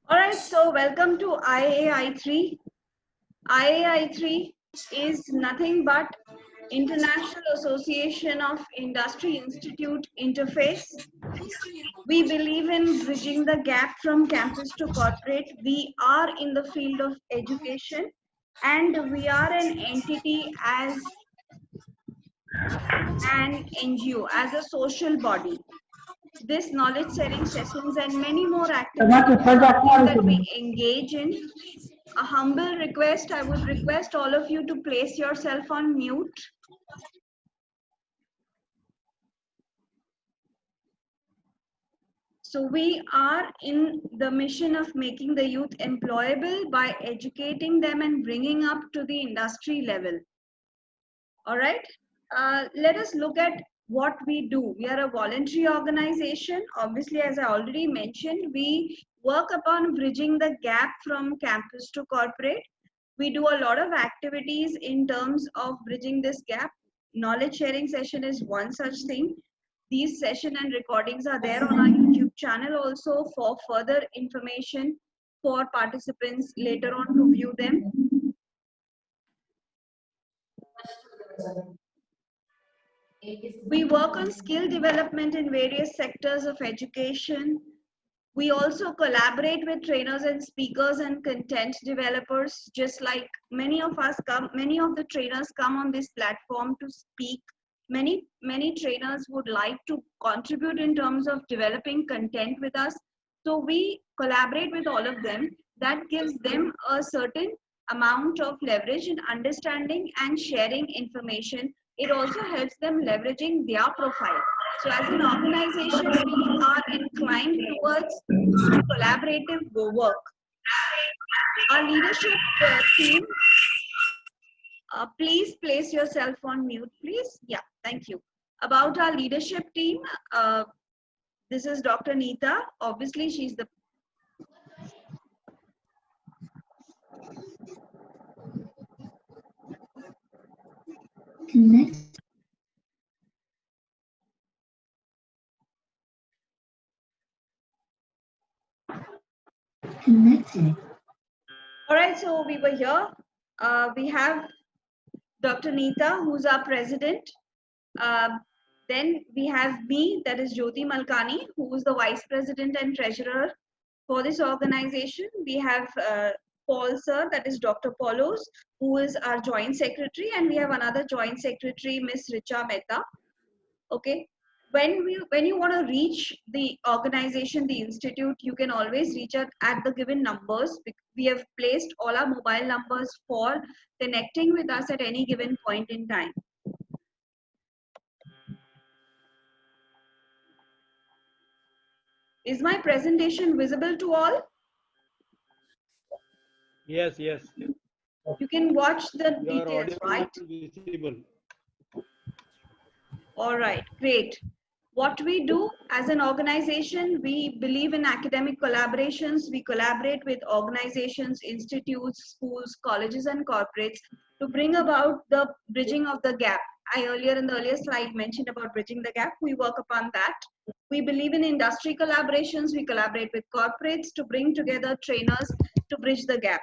All right, so welcome to IAI3. IAI3 is nothing but International Association of Industry Institute Interface. We believe in bridging the gap from campus to corporate. We are in the field of education and we are an entity as an NGO, as a social body. This knowledge sharing sessions and many more activities that we engage in. A humble request, I would request all of you to place yourself on mute. So we are in the mission of making the youth employable by educating them and bringing up to the industry level. All right, let us look at what we do. We are a voluntary organization. Obviously, as I already mentioned, we work upon bridging the gap from campus to corporate. We do a lot of activities in terms of bridging this gap. Knowledge sharing session is one such thing. These session and recordings are there on our YouTube channel also for further information for participants later on to view them. We work on skill development in various sectors of education. We also collaborate with trainers and speakers and content developers, just like many of the trainers come on this platform to speak. Many trainers would like to contribute in terms of developing content with us. So we collaborate with all of them. That gives them a certain amount of leverage in understanding and sharing information. It also helps them leveraging their profile. So as an organization, we are inclined towards collaborative work. Our leadership team, please place yourself on mute, please. Yeah, thank you. About our leadership team, this is Dr. Neeta. Obviously, she's the Connect. Connected. All right, so we were here. We have Dr. Neeta, who's our president. Then we have me, that is Jyoti Malkani, who is the vice president and treasurer for this organization. We have Paul sir, that is Dr. Paulos, who is our joint secretary, and we have another joint secretary, Miss Richa Mehta. Okay. When you want to reach the organization, the institute, you can always reach out at the given numbers. We have placed all our mobile numbers for connecting with us at any given point in time. Is my presentation visible to all? Yes, yes. You can watch the details, right? Visible. All right, great. What we do as an organization, we believe in academic collaborations. We collaborate with organizations, institutes, schools, colleges, and corporates to bring about the bridging of the gap. I earlier in the earlier slide mentioned about bridging the gap. We work upon that. We believe in industry collaborations. We collaborate with corporates to bring together trainers to bridge the gap.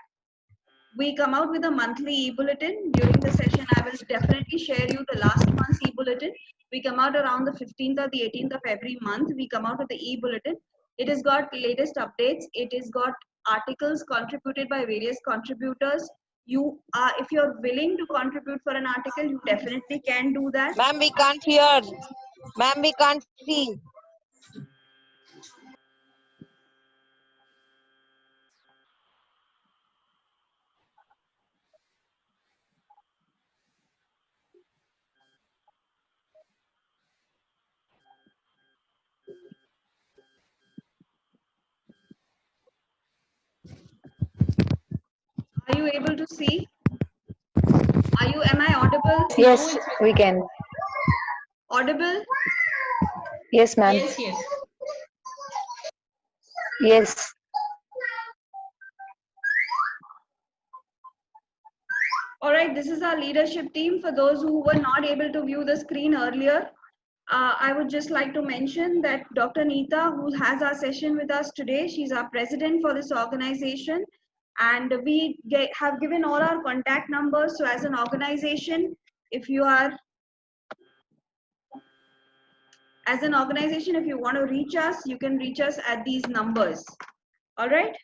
We come out with a monthly e-bulletin. During the session, I will definitely share you the last month's e-bulletin. We come out around the 15th or the 18th of every month. We come out with the e-bulletin. It has got latest updates. It has got articles contributed by various contributors. If you're willing to contribute for an article, you definitely can do that. Ma'am, we can't hear. Ma'am, we can't see. Are you able to see? Am I audible? Yes, we can. Audible? Yes, ma'am. Yes, yes. Yes. All right, this is our leadership team. For those who were not able to view the screen earlier, I would just like to mention that Dr. Neeta, who has our session with us today, she's our president for this organization. And we have given all our contact numbers. So as an organization, if you are, as an organization, if you want to reach us, you can reach us at these numbers. All right.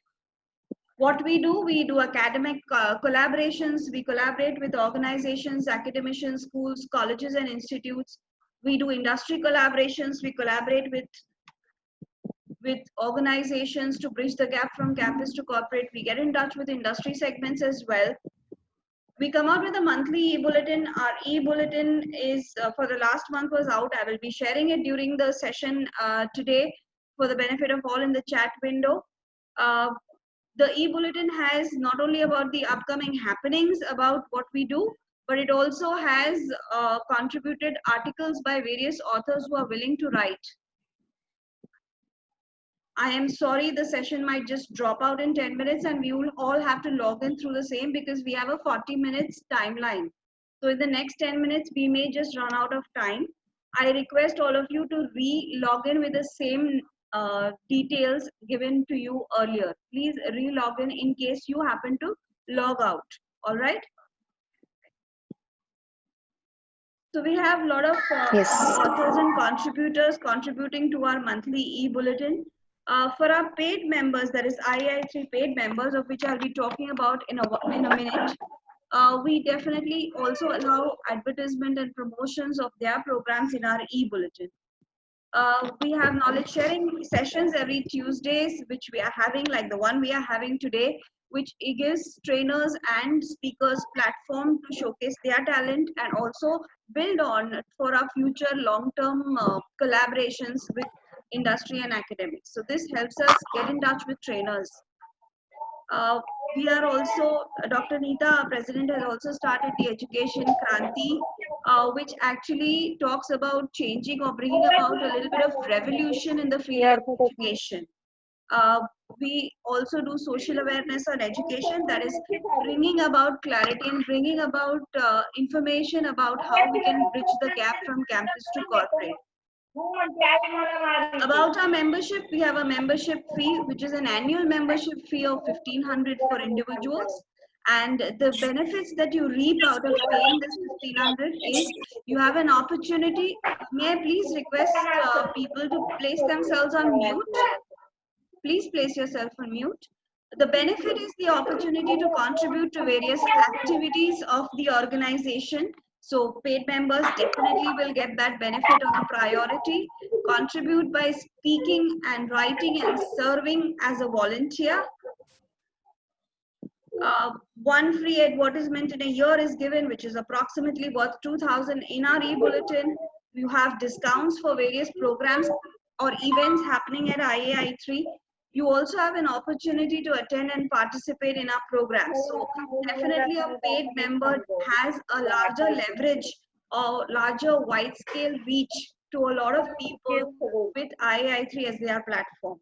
What we do academic collaborations. We collaborate with organizations, academicians, schools, colleges, and institutes. We do industry collaborations. We collaborate with organizations to bridge the gap from campus to corporate. We get in touch with industry segments as well. We come out with a monthly e-bulletin. Our e-bulletin is for the last month was out. I will be sharing it during the session today for the benefit of all in the chat window. The e-bulletin has not only about the upcoming happenings about what we do, but it also has contributed articles by various authors who are willing to write. I am sorry, the session might just drop out in 10 minutes and we will all have to log in through the same because we have a 40 minutes timeline. So in the next 10 minutes, we may just run out of time. I request all of you to re-log in with the same details given to you earlier. Please re-log in case you happen to log out. All right. So we have a lot of Yes. authors and contributors contributing to our monthly e-bulletin. For our paid members, that is IAI3 paid members, of which I'll be talking about in a minute, we definitely also allow advertisement and promotions of their programs in our e-bulletin. We have knowledge sharing sessions every Tuesdays, which we are having, like the one we are having today, which gives trainers and speakers platform to showcase their talent and also build on for our future long-term collaborations with industry and academics. So this helps us get in touch with trainers. We are also, Dr. Neeta, our president, has also started the Education Kranti, which actually talks about changing or bringing about a little bit of revolution in the field of education. We also do social awareness on education, that is bringing about clarity and bringing about information about how we can bridge the gap from campus to corporate. About our membership, we have a membership fee, which is an annual membership fee of 1,500 for individuals. And the benefits that you reap out of paying this 1,500 is you have an opportunity. May I please request people to place themselves on mute? Please place yourself on mute. The benefit is the opportunity to contribute to various activities of the organization. So paid members definitely will get that benefit on a priority. Contribute by speaking and writing and serving as a volunteer. One free advertisement in a year is given, which is approximately worth 2,000 in our e-bulletin. You have discounts for various programs or events happening at IAI3. You also have an opportunity to attend and participate in our programs. So definitely a paid member has a larger leverage or larger wide scale reach to a lot of people with IAI3 as their platform.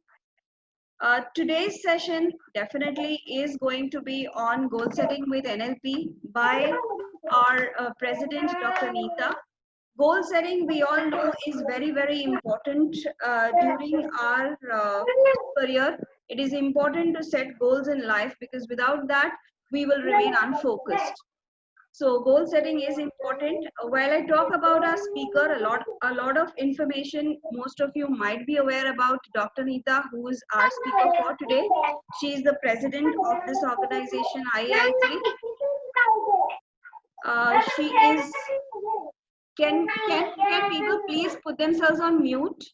Today's session definitely is going to be on goal setting with NLP by our president, Dr. Neeta. Goal setting, we all know, is very, very important during our career. It is important to set goals in life because without that, we will remain unfocused. So goal setting is important. While I talk about our speaker, a lot of information most of you might be aware about Dr. Neeta, who is our speaker for today. She is the president of this organization, IAI3. She is. Can people please put themselves on mute?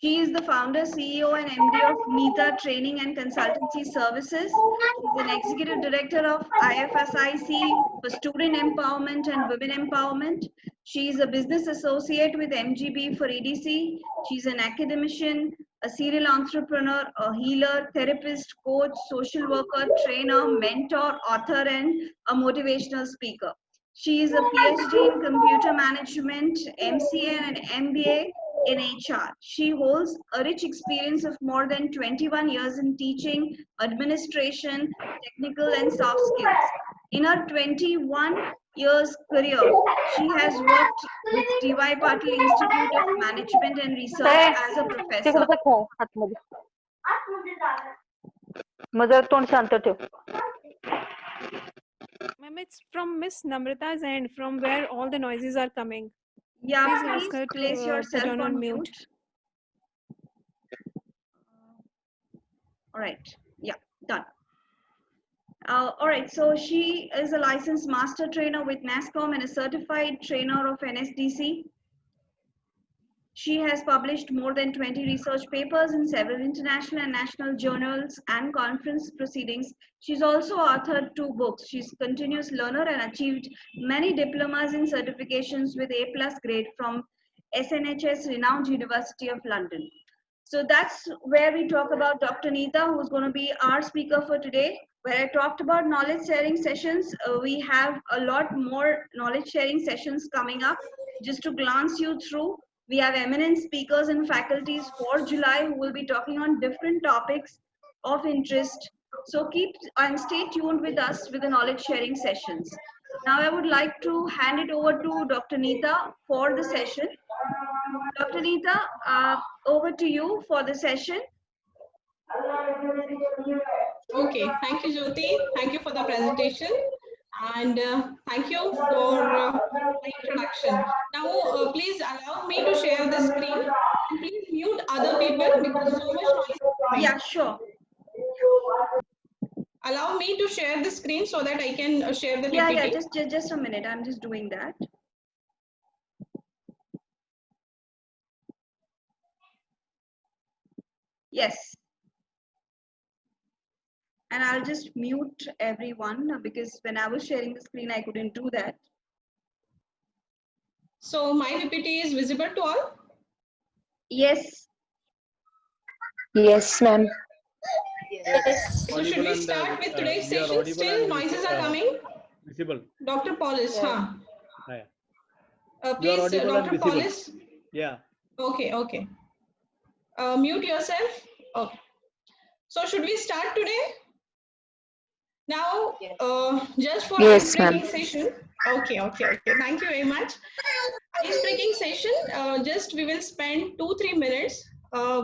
She is the founder, CEO, and MD of Neeta Training and Consultancy Services. She's an executive director of IFSIC for student empowerment and women empowerment. She is a business associate with MGB for EDC. She's an academician, a serial entrepreneur, a healer, therapist, coach, social worker, trainer, mentor, author, and a motivational speaker. She is a PhD in computer management, MCA, and MBA in HR. She holds a rich experience of more than 21 years in teaching, administration, technical, and soft skills. In her 21 years career, she has worked with DY Patil Institute of Management and Research as a professor. तिकडे खा आतमध्ये मग जरा तोंड शांत ठेव. Ma'am, it's from Miss Namrata's end, from where all the noises are coming. Yeah, Please please ask her to place put yourself on mute. mute. All right. Yeah, done. All right. So she is a licensed master trainer with NASCOM and a certified trainer of NSDC. She has published more than 20 research papers in several international and national journals and conference proceedings. She's also authored 2 books. She's a continuous learner and achieved many diplomas and certifications with A+ grade from SNHS renowned University of London. So that's where we talk about Dr. Neeta, who's going to be our speaker for today. Where I talked about knowledge sharing sessions, we have a lot more knowledge sharing sessions coming up. Just to glance you through, we have eminent speakers and faculties for July who will be talking on different topics of interest. So keep and stay tuned with us with the knowledge sharing sessions. Now I would like to hand it over to Dr. Neeta for the session. Dr. Neeta, over to you for the session. Okay, thank you, Jyoti. Thank you for the presentation. And thank you for the introduction. Now, please allow me to share the screen. And please mute other people because so much noise is coming. Yeah, sure. Allow me to share the screen so that I can share the PPT. Yeah, just a minute. I'm just doing that. Yes. And I'll just mute everyone because when I was sharing the screen, I couldn't do that. So my PPT is visible to all? Yes. Yes, ma'am. Yes. So should we start with today's session? Still noises are coming? Visible. Dr. Paulus, Yeah. Please, audible and Dr. visible. Paulus. Yeah. Okay, okay. Mute yourself. Okay. So should we start today? Now, just for Yes, icebreaking ma'am. session. Okay. Thank you very much. Icebreaking session, just we will spend 2-3 minutes.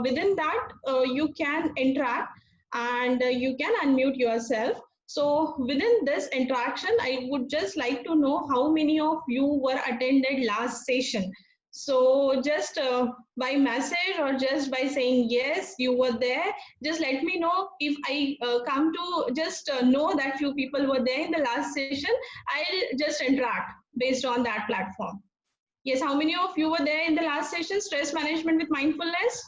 Within that, you can interact and you can unmute yourself. So within this interaction, I would just like to know how many of you were attended last session. So just by message or just by saying yes, you were there, just let me know. If I come to just know that few people were there in the last session, I'll just interact based on that platform. Yes, how many of you were there in the last session, stress management with mindfulness?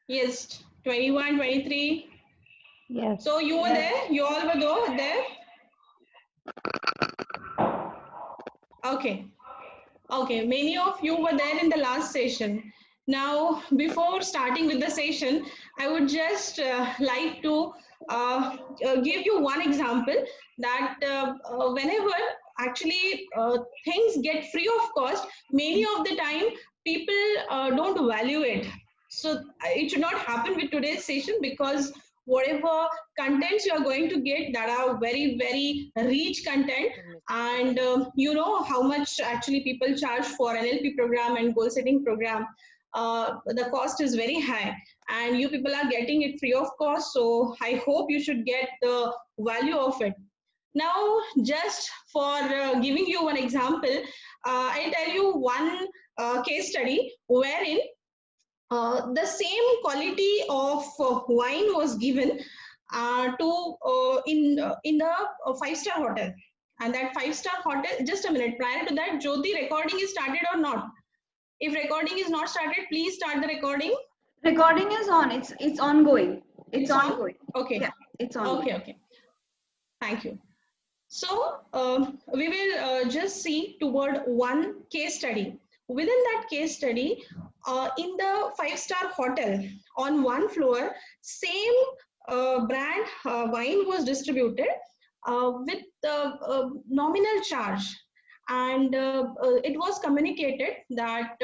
Yes, 21, 23. Yes. So you were there, you all were there? Okay. Okay, many of you were there in the last session. Now, before starting with the session, I would just like to give you one example that whenever actually things get free of cost, many of the time people don't value it. So it should not happen with today's session because whatever contents you are going to get that are very, very rich content, and you know how much actually people charge for NLP program and goal setting program. The cost is very high and you people are getting it free of cost. So I hope you should get the value of it. Now, just for giving you one example, I'll tell you one case study wherein the same quality of wine was given in the 5-star hotel, and that 5-star hotel. Just a minute. Prior to that, Jyoti, recording is started or not? If recording is not started, please start the recording. Recording is on. It's ongoing. It's on? ongoing. Okay. Yeah, it's ongoing. Okay. Thank you. So we will just see toward one case study. Within that case study, in the 5-star hotel, on one floor, same brand wine was distributed with nominal charge. and it was communicated that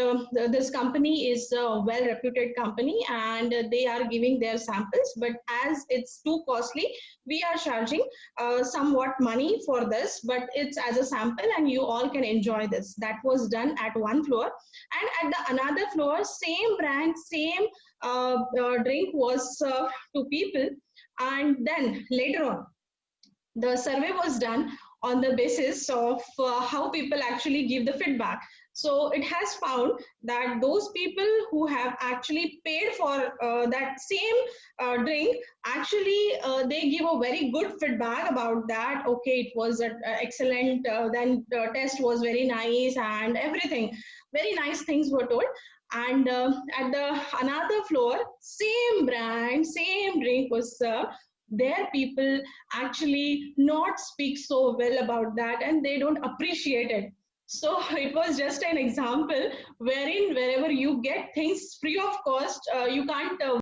this company is a well reputed company and they are giving their samples, but as it's too costly, we are charging somewhat money for this, but it's as a sample and you all can enjoy this. That was done at one floor, and at the another floor, same brand, same drink was served to people. And then later on, the survey was done on the basis of how people actually give the feedback. So it has found that those people who have actually paid for that same drink, actually they give a very good feedback about that. Okay, it was excellent, then the test was very nice and everything. Very nice things were told. And at the another floor, same brand, same drink was served. Their people actually not speak so well about that and they don't appreciate it. So it was just an example wherein wherever you get things free of cost, you can't